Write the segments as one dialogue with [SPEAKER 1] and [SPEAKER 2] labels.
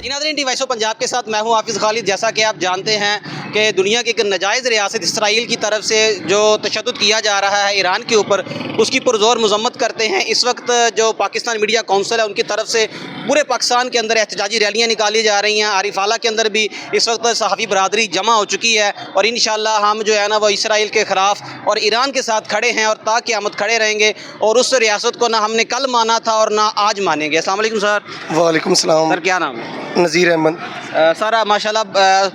[SPEAKER 1] जी नाज़रीन, T voice of Punjab के साथ मैं हूं हाफिज़ खालिद। जैसा कि आप जानते हैं कि दुनिया की एक नाजायज़ रियासत इसराइल की तरफ से जो तशद्दुद किया जा रहा है ईरान के ऊपर, उसकी पुरज़ोर मज़म्मत करते हैं। इस वक्त जो पाकिस्तान मीडिया काउंसिल है उनकी तरफ से पूरे पाकिस्तान के अंदर एहतजाजी रैलियाँ निकाली जा रही हैं। आरिफाला के अंदर भी इस वक्त सहाफ़ी बरादरी जमा हो चुकी है और इंशाअल्लाह हम जो है ना वो इसराइल के ख़िलाफ़ और ईरान के साथ खड़े हैं और ता क़यामत खड़े रहेंगे। और उस रियासत को ना हमने कल माना था और ना आज मानेंगे। अस्सलाम वालेकुम सर।
[SPEAKER 2] वालेकुम सलाम।
[SPEAKER 1] सर क्या नाम है?
[SPEAKER 2] नज़ीर अहमद।
[SPEAKER 1] सर माशाल्लाह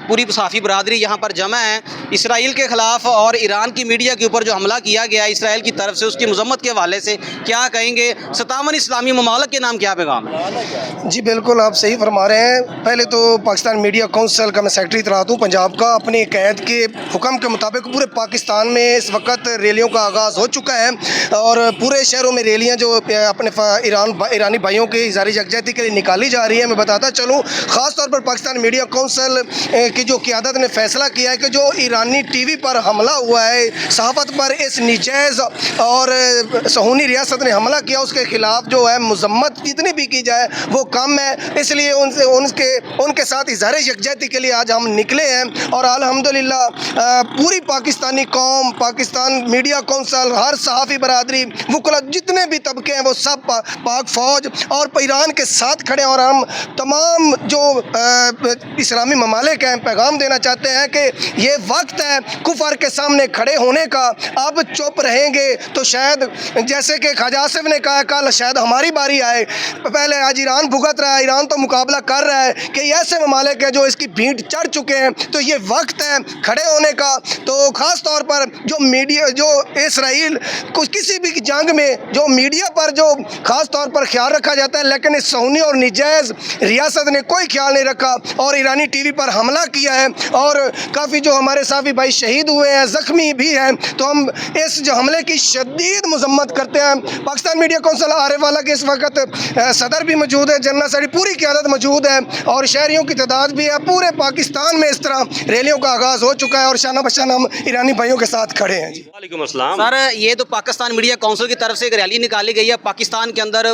[SPEAKER 1] पूरी सहाफ़ी बरादरी यहाँ पर जमा है। इसराइल के ख़िलाफ़ और ईरान की मीडिया के ऊपर जो हमला किया गया इसराइल की तरफ से, उसकी मज़म्मत के हवाले से क्या कहेंगे? 57 इस्लामी ममालिक के नाम क्या पैगाम है?
[SPEAKER 2] जी बिल्कुल, आप सही फरमा रहे हैं। पहले तो पाकिस्तान मीडिया काउंसिल का मैं सेक्रेटरी तैनात हूँ पंजाब का। अपने कैद के हुक्म के मुताबिक पूरे पाकिस्तान में इस वक्त रैलियों का आगाज़ हो चुका है और पूरे शहरों में रैलियाँ जो अपने ईरानी भाइयों की इज़हार यकजहती के लिए निकाली जा रही है। मैं बताता चलूँ, ख़ास तौर पर पाकिस्तान मीडिया काउंसिल की जो क़यादत ने फ़ैसला किया है कि जो ईरानी टीवी पर हमला हुआ है, सहाफ़त पर इस निजायज़ और सहूनी रियासत ने हमला किया, उसके ख़िलाफ़ जो है मज़म्मत जितनी भी की जाए वो कम है। इसलिए उनके साथ इज़हार यकजहती के लिए आज हम निकले हैं और अल्हम्दुलिल्लाह पूरी पाकिस्तानी कौम, पाकिस्तान मीडिया काउंसिल, हर सहाफ़ी बरादरी, वकला, जितने भी तबके हैं वो सब पाक फ़ौज और ईरान के साथ खड़े हैं। और हम तमाम जो इस्लामी ममालिक हैं पैगाम देना चाहते हैं कि ये वक्त है कुफर के सामने खड़े होने का। अब चुप रहेंगे तो शायद, जैसे कि ख्वाजा आसिफ ने कहा, कल शायद हमारी बारी आए। पहले आज ईरान भुगत रहा है, ईरान तो मुकाबला कर रहा है कि ऐसे ममालिक हैं जो इसकी भीड़ चढ़ चुके हैं। तो ये वक्त है खड़े होने का। तो ख़ास तौर पर जो मीडिया, जो इसराइल कुछ किसी भी जंग में जो मीडिया पर जो ख़ास तौर पर ख्याल रखा जाता है, लेकिन इस सहूनी और निजायज़ रियासत ने कोई ख्याल नहीं रखा और ईरानी टीवी पर हमला किया है और काफ़ी जो हमारे साफ़ी भाई शहीद हुए हैं, ज़ख्मी भी हैं। तो हम इस जो हमले की शदीद मज़म्मत करते हैं। पाकिस्तान मीडिया काउंसिल आरिफाला के इस वक्त सदर भी मौजूद है, जनरल सेक्रेटरी, पूरी क़यादत मौजूद है और शहरियों की तादाद भी है। पूरे पाकिस्तान में इस तरह रैलियों का आगाज़ हो चुका है और शाना बशाना हम ईरानी भाइयों के साथ खड़े हैं। जी
[SPEAKER 1] वालेकुम अस्सलाम। सर ये तो पाकिस्तान मीडिया काउंसिल की तरफ से एक रैली निकाली गई है। पाकिस्तान के अंदर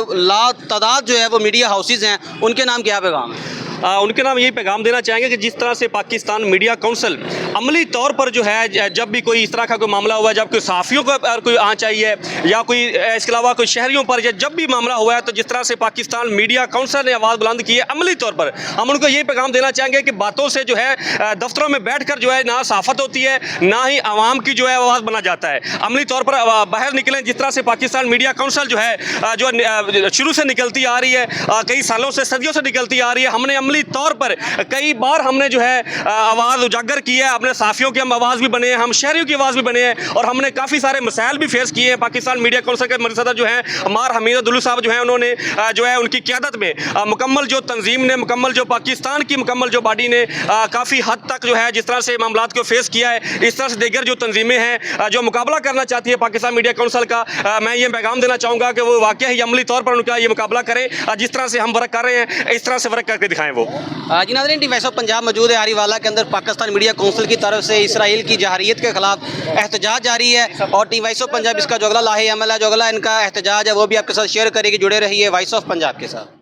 [SPEAKER 1] तादाद जो है वो मीडिया हाउसेज हैं, उनके नाम क्या पैगाम है?
[SPEAKER 3] उनके नाम यही पैगाम देना चाहेंगे कि जिस तरह से पाकिस्तान मीडिया काउंसिल अमली तौर पर जो है, जब भी कोई इस तरह का कोई मामला हुआ है, जब कोई सहाफ़ियों का कोई आँच आई है या कोई इसके अलावा कोई शहरियों पर जब भी मामला हुआ है, तो जिस तरह से पाकिस्तान मीडिया काउंसिल ने आवाज़ बुलंद की है अमली तौर पर, हम उनको यही पैगाम देना चाहेंगे कि बातों से जो है दफ्तरों में बैठ कर जो है ना सहाफ़त होती है, ना ही आवाम की जो है आवाज़ बना जाता है। अमली तौर पर बाहर निकलें। जिस तरह से पाकिस्तान मीडिया काउंसिल जो है जो शुरू से निकलती आ रही है, कई सालों से, सदियों से निकलती आ रही है, हमने अमली तौर पर कई बार हमने जो है आवाज़ उजागर की है। अपने साफियों की हम आवाज़ भी बने हैं, हम शहरियों की आवाज़ भी बने हैं और हमने काफ़ी सारे मसाइल भी फेस किए हैं। पाकिस्तान मीडिया काउंसिल के मरकज़ी सदर जो हैं हमार हमीद दुल्लू साहब जो हैं, उन्होंने जो है उनकी क़यादत में मुकम्मल जो तंजीम ने, मुकम्मल जो पाकिस्तान की मुकम्मल जो बॉडी ने काफ़ी हद तक जो है जिस तरह से मामलात को फेस किया है, इस तरह से दीगर जो तंजीमें हैं जो मुकाबला करना चाहती है पाकिस्तान मीडिया काउंसिल का, मैं ये पैगाम देना चाहूँगा कि वो वाकई ही अमली तौर पर उनका ये मुकाबला करें। जिस तरह से हम वर्क कर रहे हैं इस तरह से वर्क करके दिखाएं वो।
[SPEAKER 1] जी नाज़रीन, टी वॉइस ऑफ पंजाब मौजूद है आरिवाला के अंदर। पाकिस्तान मीडिया काउंसिल की तरफ से इसराइल की जहारियत के खिलाफ एहतजाज जारी है और टी वॉइस ऑफ पंजाब इसका जो अगला लाहे अमल है, जो अगला इनका एहतजाज है, वो भी आपके साथ शेयर करेगी। जुड़े रहिए वॉइस ऑफ पंजाब के साथ।